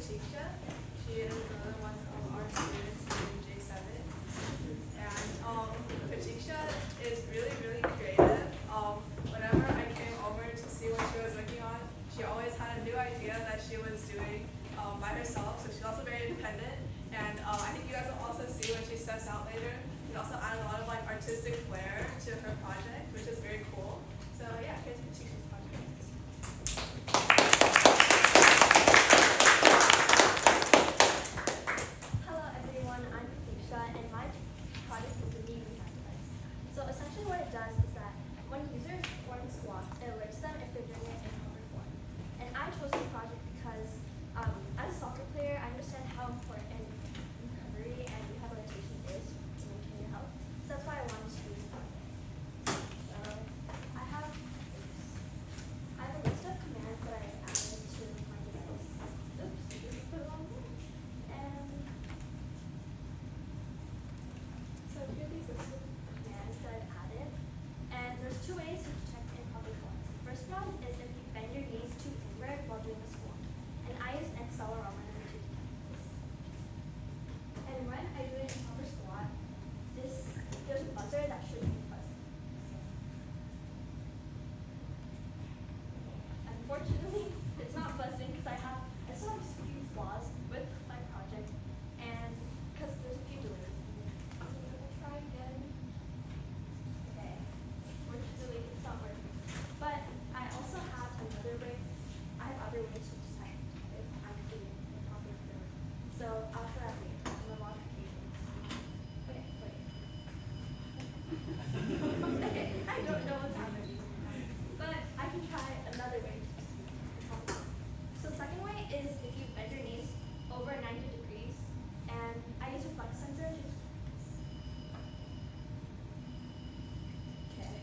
Pratiksha. She is another one of our students in J7. And Pratiksha is really, really creative. Whenever I came over to see what she was working on, she always had a new idea that she was doing by herself. So she's also very independent. And I think you guys will also see when she steps out later. She also added a lot of artistic flair to her project, which is very cool. So yeah, here's Pratiksha's project. Hello everyone, I'm Pratiksha and my project is the meeting device. So essentially what it does is that when users form squats, it alerts them if they're doing it in proper form. And I chose this project because as a soccer player, I understand how important recovery and rehabilitation is to maintain your health. So that's why I wanted to do this project. So I have a list of commands that I added to my device. Oops, this is the wrong one. And so here are these list of commands that I've added. And there's two ways to check improper form. The first one is if you bend your knees too inward while doing a squat. And I use an accelerometer to detect this. And when I do an improper squat, there's a buzzer that should be buzzing. Unfortunately, it's not buzzing because I still have a few flaws with my project, and because there's a few delays. So I'm gonna try again. Okay. Unfortunately, it's not working. But I also have another way. I have other ways to check if I'm doing the proper form. So I'll try that later in the modifications. Okay, wait. Okay, I don't know what's happening. But I can try another way. So the second way is if you bend your knees over 90 degrees, and I use a flex sensor to okay,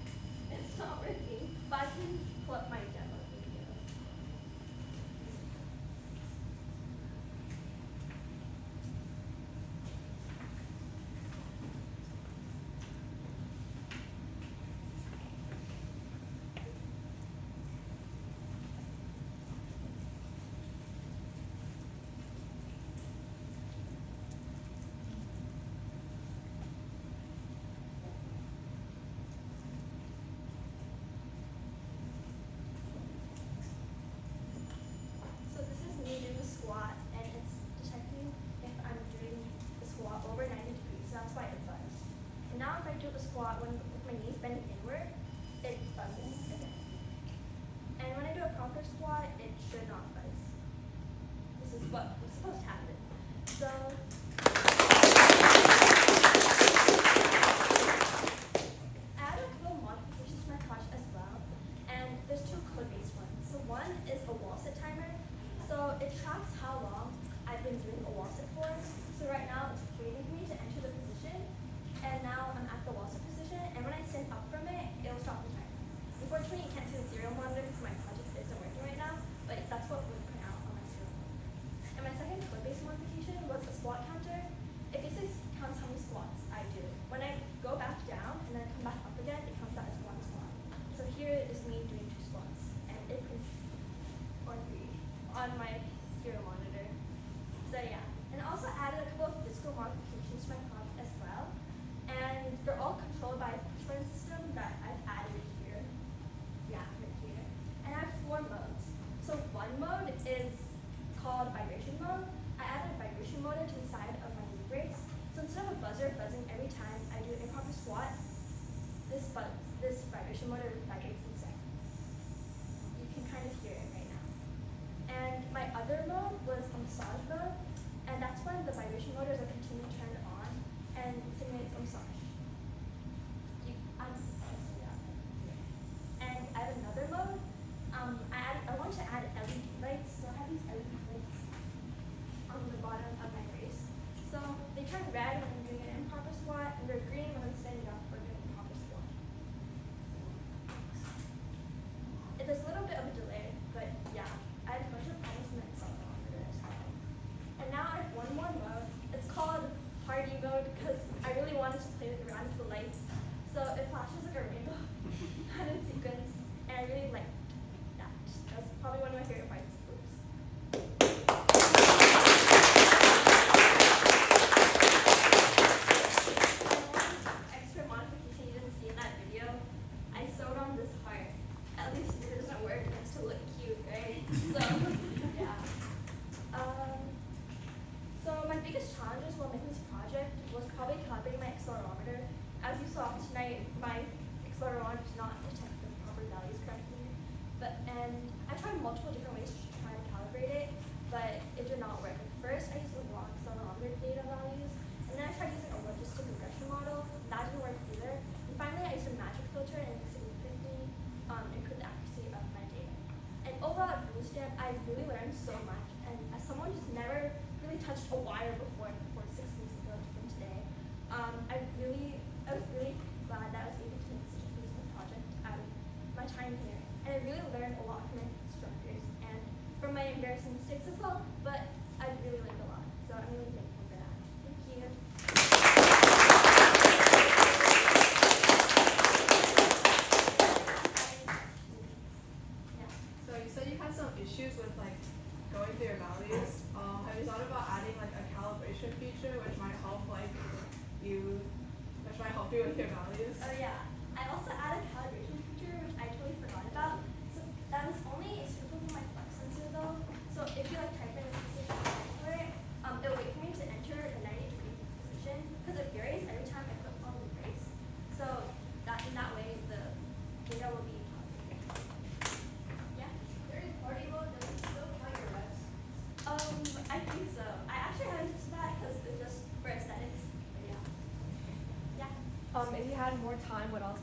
it's not working, but I can pull up my demo video. So this is me doing a squat, and it's detecting if I'm doing the squat over 90 degrees, so that's why it buzzes. And now if I do a squat with my knees bending inward, it buzzes again. And when I do a proper squat, it should not buzz. This is what was supposed to happen. So I added a couple modifications to my project as well, and there's two code-based ones. So one is a wall sit timer. So it tracks how long I've been doing a wall sit for. So right now it's waiting for me to enter the position, and now I'm at the wall sit position, and when I stand up from it, it'll stop the timer. Unfortunately, you can't see the serial monitor because my project isn't working right now, but that's what would print out on my serial monitor. And my second code-based modification was a squat counter. It basically counts how many squats I do. When I go back down and then come back up again, it counts that as one squat. So here is me doing 2 squats, and it prints or 3 on my serial monitor. So yeah, and I also added a couple of physical modifications to my project as well, and they're all controlled by a push button system that I've added here. Yeah, right here. And I have 4 modes. So one mode is called vibration mode. I added a vibration motor to the side of my knee brace. So instead of a buzzer buzzing every time I do an improper squat, this vibration motor vibrates instead. You can kind of hear it right now. And my other mode was a massage mode, and that's when the vibration motors are continually turned on and simulates a massage. I'm testing it out. And I have another mode. I want to add LED lights, so I have these LED lights on the bottom of my brace. So they turn red when I'm doing an improper squat, and they're green when I'm standing up or doing a proper squat. There's a little bit of a delay, but yeah, I had a bunch of problems with my accelerometer as well. And now I have one more mode. It's called party mode because I really wanted to play not work. At first, I used a log some longer data values, and then I tried using a logistic regression model. That didn't work either. And finally, I used a magic filter and significantly improved the accuracy of my data. And overall at Bootstrap, I really learned so much. And as someone who's never really touched a wire before 6 weeks ago from today, I was really glad that I was able to make such a feasible project out of my time here. And I really learned a lot from my instructors and from my embarrassing mistakes as well. But I really learned a lot, so I'm really thankful for that. Thank you. Yeah. So you said you had some issues with like going through your values. Have you thought about adding like a calibration feature which might help you with your values? Oh yeah. I also added a calibration feature which I totally forgot about. So that was only suitable for my flex sensor though. So if you like type in a position for it, it'll wait for me to enter the 90-degree position because it varies every time I click on the brace. So that in that way the data will be calibrated. Yeah. During party mode, does it still count your reps? I think so. I actually haven't used that because it's just for aesthetics. But yeah. Yeah. If you had more time, what else